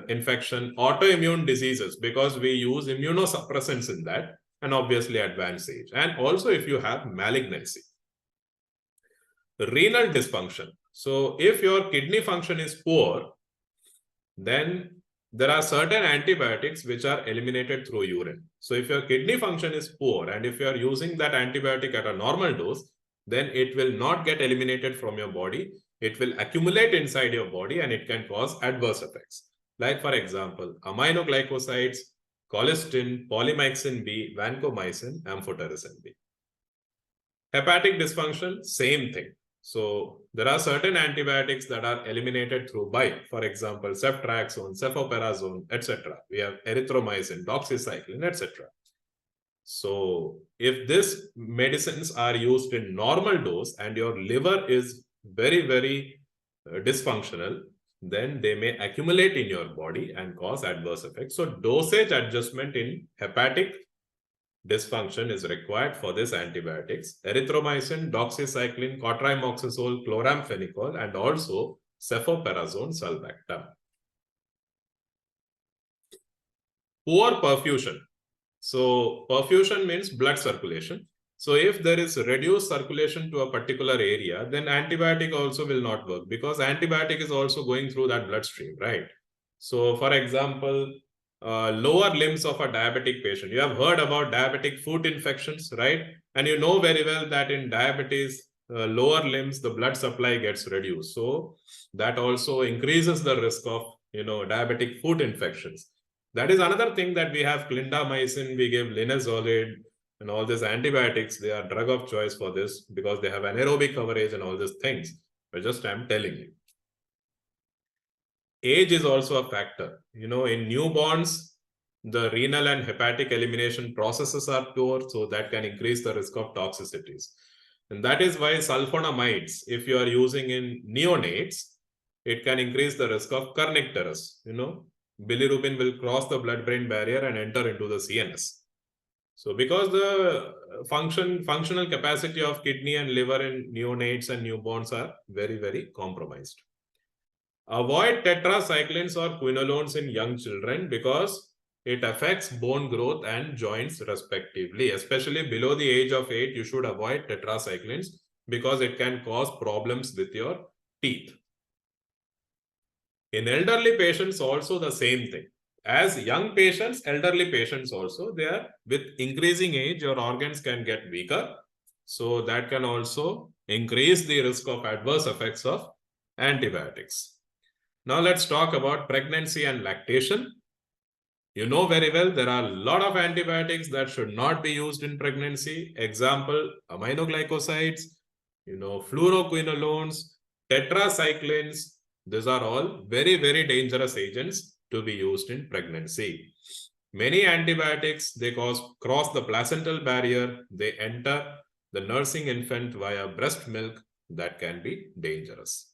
infection, autoimmune diseases, because we use immunosuppressants in that, and obviously advanced age. And also if you have malignancy. Renal dysfunction. So if your kidney function is poor, then there are certain antibiotics which are eliminated through urine. So if your kidney function is poor and if you are using that antibiotic at a normal dose, then it will not get eliminated from your body. It will accumulate inside your body and it can cause adverse effects. Like for example, aminoglycosides, colistin, polymyxin B, vancomycin, amphotericin B. Hepatic dysfunction, same thing. So there are certain antibiotics that are eliminated through bile. For example, ceftriaxone, cefoperazone, etc. We have erythromycin, doxycycline, etc. So if these medicines are used in normal dose and your liver is very, very dysfunctional, then they may accumulate in your body and cause adverse effects. So dosage adjustment in hepatic dysfunction is required for these antibiotics: erythromycin, doxycycline, cotrimoxazole, chloramphenicol, and also cefoperazone sulbactam. Poor perfusion. So perfusion means blood circulation. So if there is reduced circulation to a particular area, then antibiotic also will not work because antibiotic is also going through that bloodstream, right? So for example, lower limbs of a diabetic patient. You have heard about diabetic foot infections, right? And you know very well that in diabetes, lower limbs, the blood supply gets reduced. So that also increases the risk of, diabetic foot infections. That is another thing that we have clindamycin, we give linezolid, and all these antibiotics. They are drug of choice for this because they have anaerobic coverage and all these things. But just I'm telling you. Age is also a factor. In newborns, the renal and hepatic elimination processes are poor, so that can increase the risk of toxicities. And that is why sulfonamides, if you are using in neonates, it can increase the risk of kernicterus. Bilirubin will cross the blood-brain barrier and enter into the CNS. So because the functional capacity of kidney and liver in neonates and newborns are very, very compromised. Avoid tetracyclines or quinolones in young children because it affects bone growth and joints respectively. Especially below the age of 8, you should avoid tetracyclines because it can cause problems with your teeth. In elderly patients also the same thing. As young patients, elderly patients also, they are with increasing age, your organs can get weaker. So that can also increase the risk of adverse effects of antibiotics. Now let's talk about pregnancy and lactation. You know very well there are a lot of antibiotics that should not be used in pregnancy. Example, aminoglycosides, fluoroquinolones, tetracyclines. These are all very, very dangerous agents to be used in pregnancy. Many antibiotics, they cross the placental barrier. They enter the nursing infant via breast milk. That can be dangerous.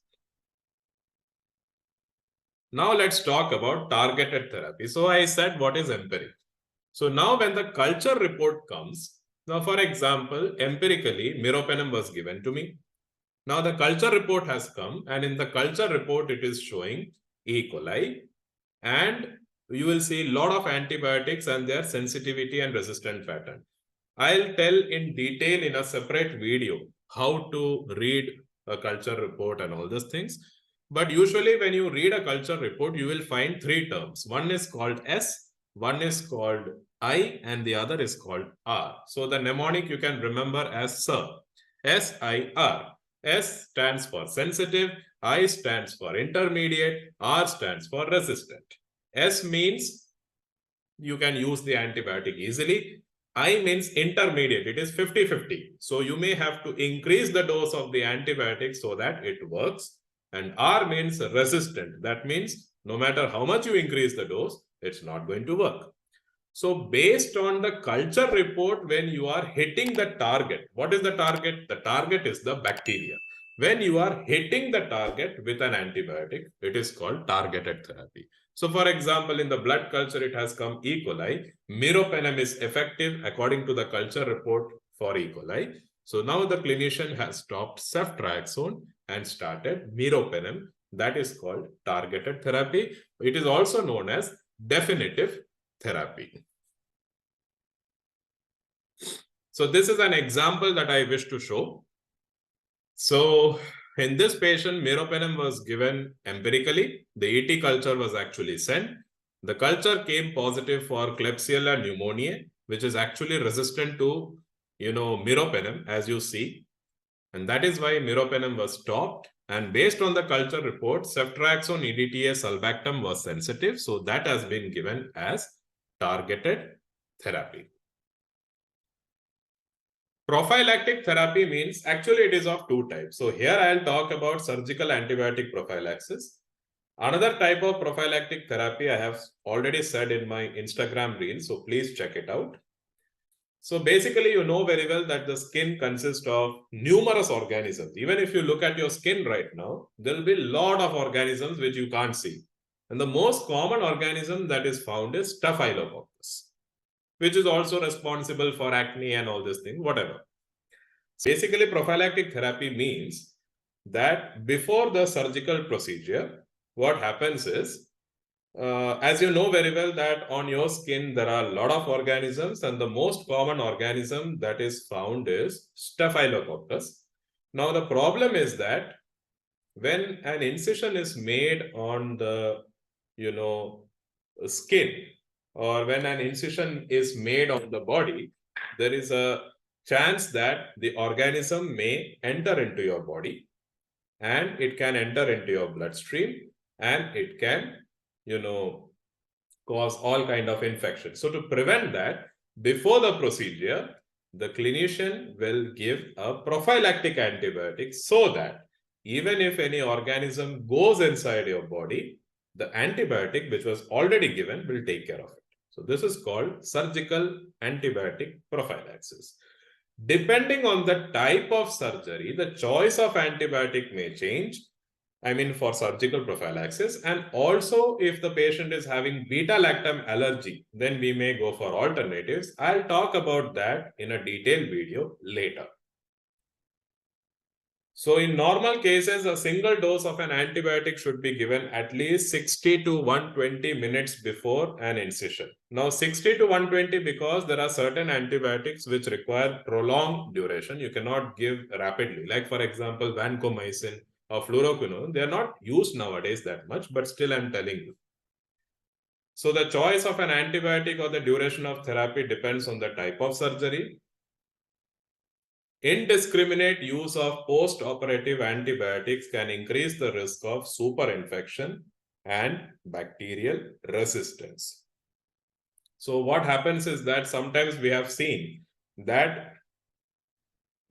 Now let's talk about targeted therapy. So I said, what is empiric? So now when the culture report comes, now for example, empirically, meropenem was given to me. Now the culture report has come, and in the culture report, it is showing E. coli, and you will see a lot of antibiotics and their sensitivity and resistant pattern. I'll tell in detail in a separate video how to read a culture report and all those things. But usually when you read a culture report, you will find three terms. One is called S, one is called I, and the other is called R. So the mnemonic you can remember as SIR. S-I-R. S stands for sensitive, I stands for intermediate, R stands for resistant. S means you can use the antibiotic easily. I means intermediate, it is 50-50. So you may have to increase the dose of the antibiotic so that it works. And R means resistant. That means no matter how much you increase the dose, it's not going to work. So based on the culture report, when you are hitting the target, what is the target? The target is the bacteria. When you are hitting the target with an antibiotic, it is called targeted therapy. So for example, in the blood culture, it has come E. coli. Meropenem is effective according to the culture report for E. coli. So now the clinician has stopped ceftriaxone and started meropenem. That is called targeted therapy. It is also known as definitive therapy. So this is an example that I wish to show. So in this patient, meropenem was given empirically. The ET culture was actually sent. The culture came positive for Klebsiella pneumoniae, which is actually resistant to, meropenem, as you see. And that is why meropenem was stopped. And based on the culture report, ceftriaxone EDTA sulbactam was sensitive. So that has been given as targeted therapy. Prophylactic therapy means actually it is of two types. So here I'll talk about surgical antibiotic prophylaxis. Another type of prophylactic therapy I have already said in my Instagram reel, so please check it out. So basically, you know very well that the skin consists of numerous organisms. Even if you look at your skin right now, there will be a lot of organisms which you can't see. And the most common organism that is found is Staphylococcus, which is also responsible for acne and all these things, whatever. Basically, prophylactic therapy means that before the surgical procedure, what happens is, as you know very well that on your skin, there are a lot of organisms, and the most common organism that is found is Staphylococcus. Now, the problem is that when an incision is made on the, skin, or when an incision is made on the body, there is a chance that the organism may enter into your body, and it can enter into your bloodstream, and it can, cause all kind of infection. So to prevent that, before the procedure, the clinician will give a prophylactic antibiotic so that even if any organism goes inside your body, the antibiotic which was already given will take care of it. So this is called surgical antibiotic prophylaxis. Depending on the type of surgery, the choice of antibiotic may change. I mean, for surgical prophylaxis. And also, if the patient is having beta-lactam allergy, then we may go for alternatives. I'll talk about that in a detailed video later. So in normal cases, a single dose of an antibiotic should be given at least 60 to 120 minutes before an incision. Now 60 to 120 because there are certain antibiotics which require prolonged duration. You cannot give rapidly. Like for example, vancomycin or fluoroquinone, they are not used nowadays that much, but still I'm telling you. So the choice of an antibiotic or the duration of therapy depends on the type of surgery. Indiscriminate use of post-operative antibiotics can increase the risk of superinfection and bacterial resistance. So what happens is that sometimes we have seen that,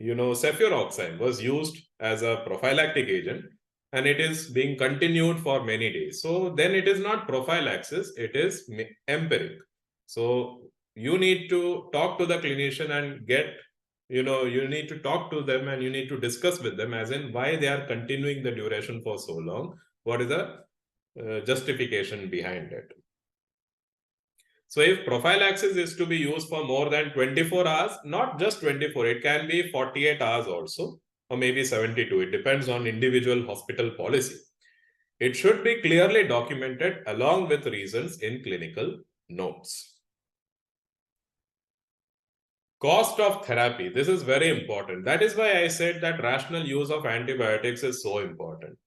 cefuroxime was used as a prophylactic agent, and it is being continued for many days. So then it is not prophylaxis, it is empiric. So you need to talk to the clinician and get, you need to talk to them and you need to discuss with them as in why they are continuing the duration for so long. What is the justification behind it? So if prophylaxis is to be used for more than 24 hours, not just 24, it can be 48 hours also, or maybe 72. It depends on individual hospital policy. It should be clearly documented along with reasons in clinical notes. Cost of therapy. This is very important. That is why I said that rational use of antibiotics is so important.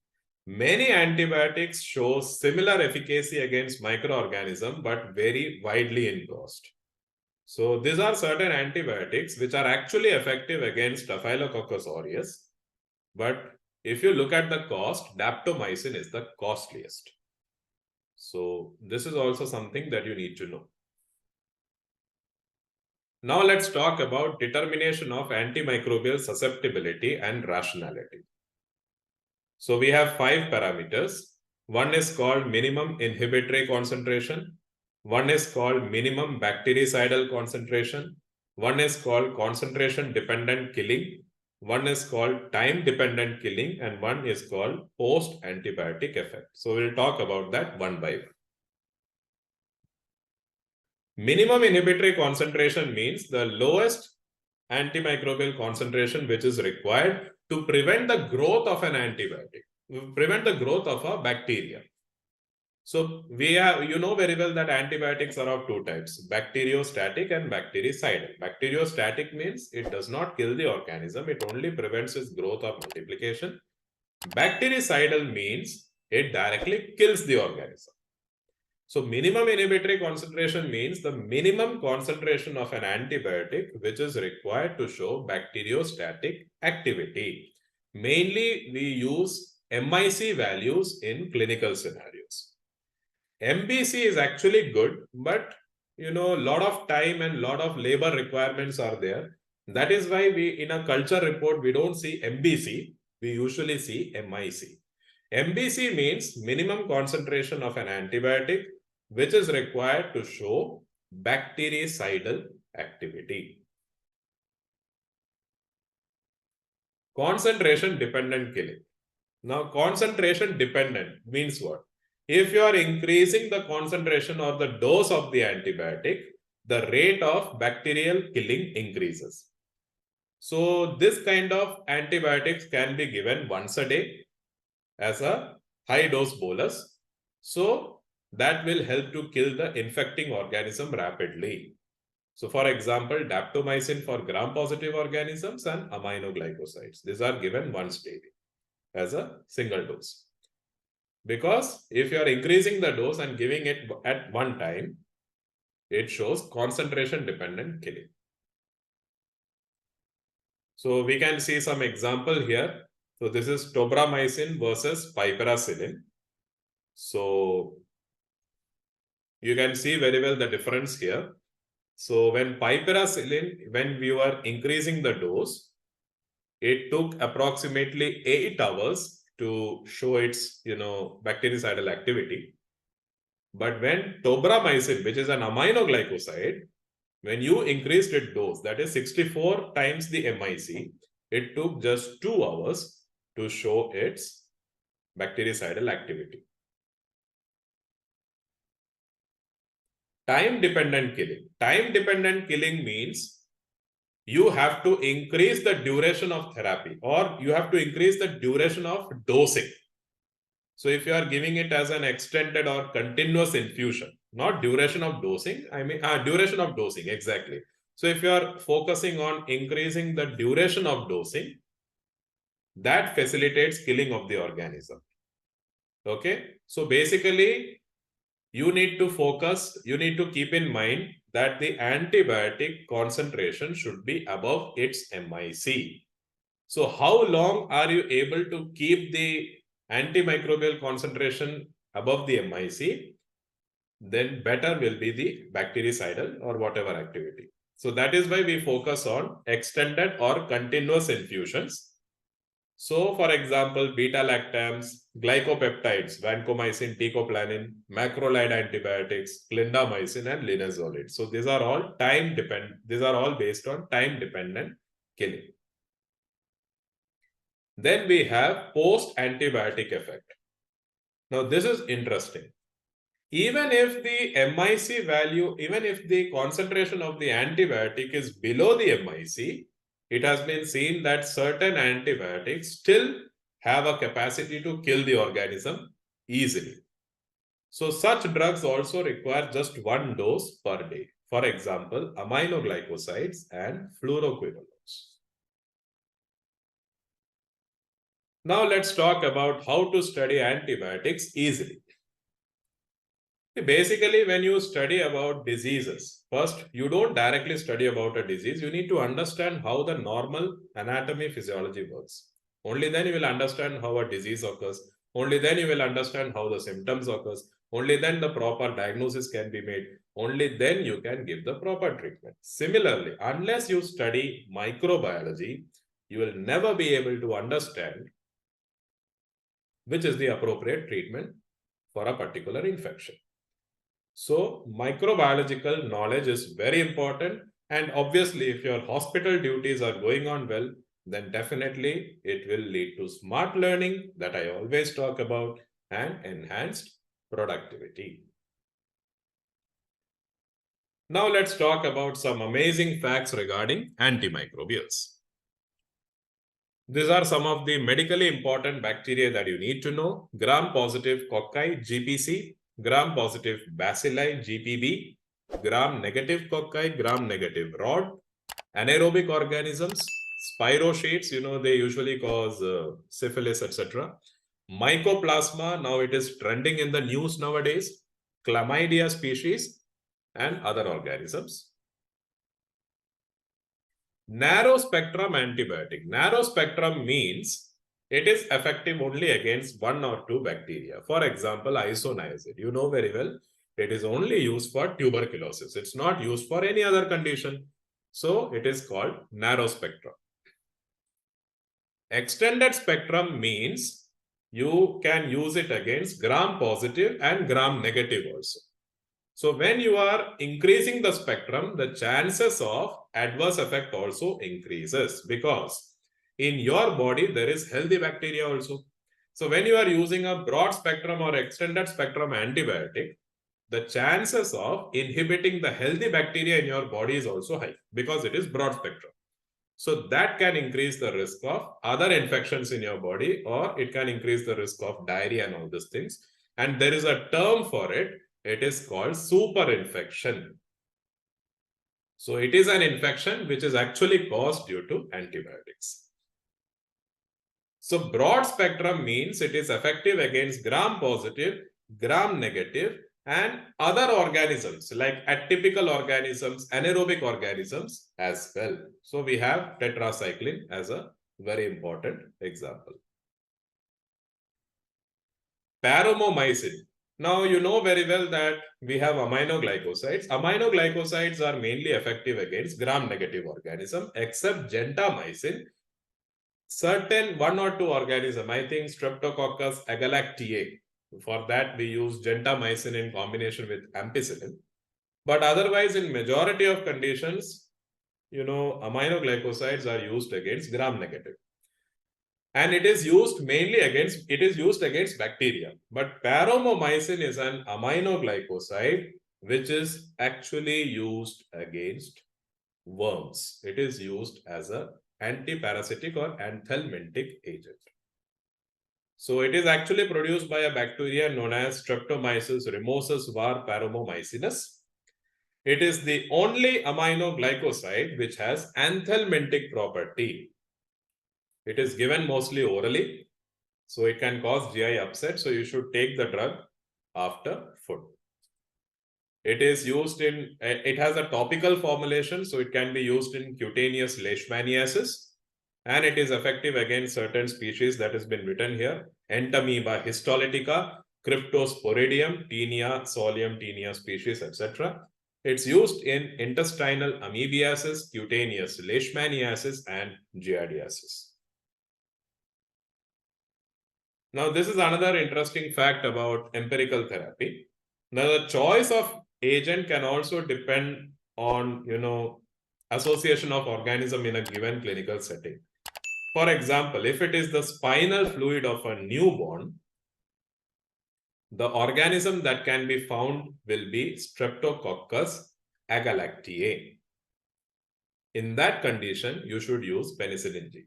Many antibiotics show similar efficacy against microorganisms but vary widely in cost. So these are certain antibiotics which are actually effective against Staphylococcus aureus. But if you look at the cost, daptomycin is the costliest. So this is also something that you need to know. Now let's talk about determination of antimicrobial susceptibility and rationality. So we have 5 parameters. One is called minimum inhibitory concentration. One is called minimum bactericidal concentration. One is called concentration dependent killing. One is called time dependent killing, and one is called post antibiotic effect. So we'll talk about that one by one. Minimum inhibitory concentration means the lowest antimicrobial concentration which is required to prevent the growth of an antibiotic, prevent the growth of a bacteria. So we have, you know very well that antibiotics are of two types, bacteriostatic and bactericidal. Bacteriostatic means it does not kill the organism, it only prevents its growth or multiplication. Bactericidal means it directly kills the organism. So minimum inhibitory concentration means the minimum concentration of an antibiotic which is required to show bacteriostatic activity. Mainly we use MIC values in clinical scenarios. MBC is actually good, but a lot of time and lot of labor requirements are there. That is why we, in a culture report, we don't see MBC, we usually see MIC. MBC means minimum concentration of an antibiotic which is required to show bactericidal activity. Concentration dependent killing. Now, concentration dependent means what? If you are increasing the concentration or the dose of the antibiotic, the rate of bacterial killing increases. So this kind of antibiotics can be given once a day as a high dose bolus. So that will help to kill the infecting organism rapidly. So for example, daptomycin for gram-positive organisms and aminoglycosides. These are given once daily as a single dose. Because if you are increasing the dose and giving it at one time, it shows concentration dependent killing. So we can see some example here. So this is tobramycin versus piperacillin. So you can see very well the difference here. So when piperacillin, when we were increasing the dose, it took approximately 8 hours to show its, bactericidal activity. But when tobramycin, which is an aminoglycoside, when you increased its dose, that is 64 times the MIC, it took just 2 hours to show its bactericidal activity. Time-dependent killing. Time-dependent killing means you have to increase the duration of therapy or you have to increase the duration of dosing. So if you are giving it as an extended or continuous infusion, not duration of dosing, duration of dosing, exactly. So if you are focusing on increasing the duration of dosing, that facilitates killing of the organism. Okay. So basically, you need to focus, you need to keep in mind that the antibiotic concentration should be above its MIC. So how long are you able to keep the antimicrobial concentration above the MIC? Then better will be the bactericidal or whatever activity. So that is why we focus on extended or continuous infusions. So, for example, beta-lactams, glycopeptides, vancomycin, teicoplanin, macrolide antibiotics, clindamycin, and linezolid. So these are all These are all based on time-dependent killing. Then we have post-antibiotic effect. Now, this is interesting. Even if the MIC value, even if the concentration of the antibiotic is below the MIC, it has been seen that certain antibiotics still have a capacity to kill the organism easily. So such drugs also require just one dose per day. For example, aminoglycosides and fluoroquinolones. Now let's talk about how to study antibiotics easily. Basically, when you study about diseases, first, you don't directly study about a disease. You need to understand how the normal anatomy physiology works. Only then you will understand how a disease occurs. Only then you will understand how the symptoms occurs. Only then the proper diagnosis can be made. Only then you can give the proper treatment. Similarly, unless you study microbiology, you will never be able to understand which is the appropriate treatment for a particular infection. So microbiological knowledge is very important. And obviously, if your hospital duties are going on well, then definitely it will lead to smart learning that I always talk about and enhanced productivity. Now let's talk about some amazing facts regarding antimicrobials. These are some of the medically important bacteria that you need to know. Gram-positive cocci, GPC, gram-positive bacilli, GPB, gram-negative cocci, gram-negative rod, anaerobic organisms, spirochetes, they usually cause syphilis, etc. Mycoplasma, now it is trending in the news nowadays. Chlamydia species and other organisms. Narrow spectrum antibiotic. Narrow spectrum means it is effective only against one or two bacteria. For example, isoniazid. You know very well, it is only used for tuberculosis. It's not used for any other condition. So it is called narrow spectrum. Extended spectrum means you can use it against gram-positive and gram-negative also. So when you are increasing the spectrum, the chances of adverse effect also increases because in your body, there is healthy bacteria also. So when you are using a broad spectrum or extended spectrum antibiotic, the chances of inhibiting the healthy bacteria in your body is also high because it is broad spectrum. So that can increase the risk of other infections in your body, or it can increase the risk of diarrhea and all these things. And there is a term for it. It is called superinfection. So it is an infection which is actually caused due to antibiotics. So broad spectrum means it is effective against gram-positive, gram-negative, and other organisms like atypical organisms, anaerobic organisms as well. So we have tetracycline as a very important example. Paromomycin. Now you know very well that we have aminoglycosides. Aminoglycosides are mainly effective against gram-negative organism except gentamicin. Certain one or two organism, I think Streptococcus agalactiae. For that, we use gentamicin in combination with ampicillin. But otherwise, in majority of conditions, aminoglycosides are used against gram-negative. And it is used mainly against bacteria. But paromomycin is an aminoglycoside which is actually used against worms. It is used as an antiparasitic or anthelmintic agent. So it is actually produced by a bacteria known as Streptomyces remosus var. Paromomycinus. It is the only aminoglycoside which has anthelmintic property. It is given mostly orally, so it can cause GI upset. So you should take the drug after food. It is used in, it has a topical formulation, so it can be used in cutaneous leishmaniasis. And it is effective against certain species that has been written here. Entamoeba histolytica, Cryptosporidium, Taenia, Solium, Taenia species, etc. It's used in intestinal amoebiasis, cutaneous leishmaniasis, and giardiasis. Now, this is another interesting fact about empirical therapy. Now, the choice of agent can also depend on, association of organism in a given clinical setting. For example, if it is the spinal fluid of a newborn, The organism that can be found will be Streptococcus agalactiae. In that condition, you should use penicillin G.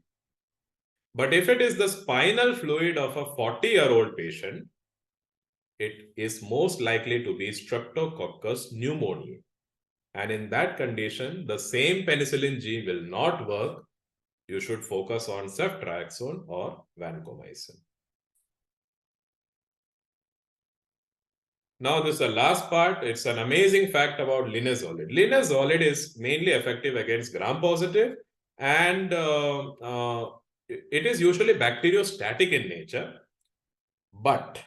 But if it is the spinal fluid of a 40-year-old patient, it is most likely to be Streptococcus pneumoniae. And in that condition, the same penicillin G will not work. You should focus on ceftriaxone or vancomycin. Now, this is the last part. It's an amazing fact about linezolid. Linezolid is mainly effective against gram-positive, and it is usually bacteriostatic in nature, but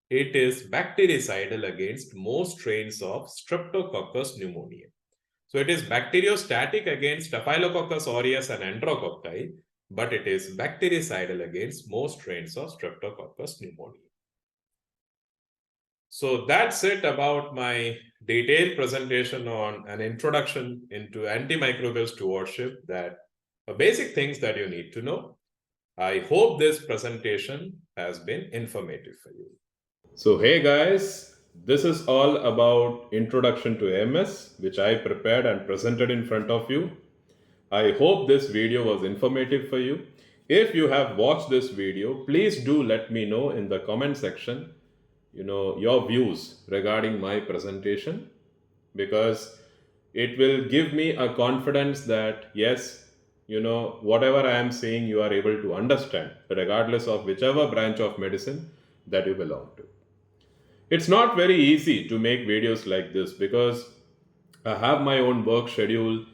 it is bactericidal against most strains of Streptococcus pneumoniae. So it is bacteriostatic against Staphylococcus aureus and Enterococci, but it is bactericidal against most strains of Streptococcus pneumoniae. So that's it about my detailed presentation on an introduction into antimicrobial stewardship, that basic things that you need to know. I hope this presentation has been informative for you. So, hey guys, this is all about Introduction to MS, which I prepared and presented in front of you. I hope this video was informative for you. If you have watched this video, please do let me know in the comment section, your views regarding my presentation, because it will give me a confidence that yes, whatever I am saying you are able to understand, regardless of whichever branch of medicine that you belong to. It's not very easy to make videos like this because I have my own work schedule.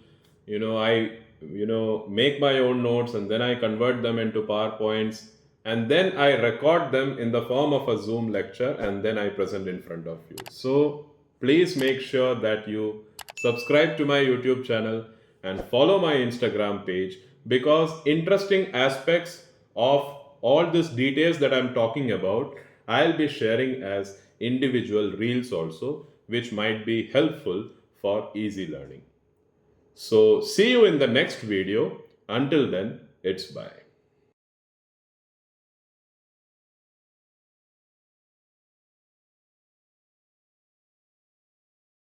I make my own notes and then I convert them into PowerPoints, and then I record them in the form of a Zoom lecture and then I present in front of you. So please make sure that you subscribe to my YouTube channel and follow my Instagram page, because interesting aspects of all these details that I'm talking about, I'll be sharing as individual reels also, which might be helpful for easy learning. So, see you in the next video. Until then, it's bye.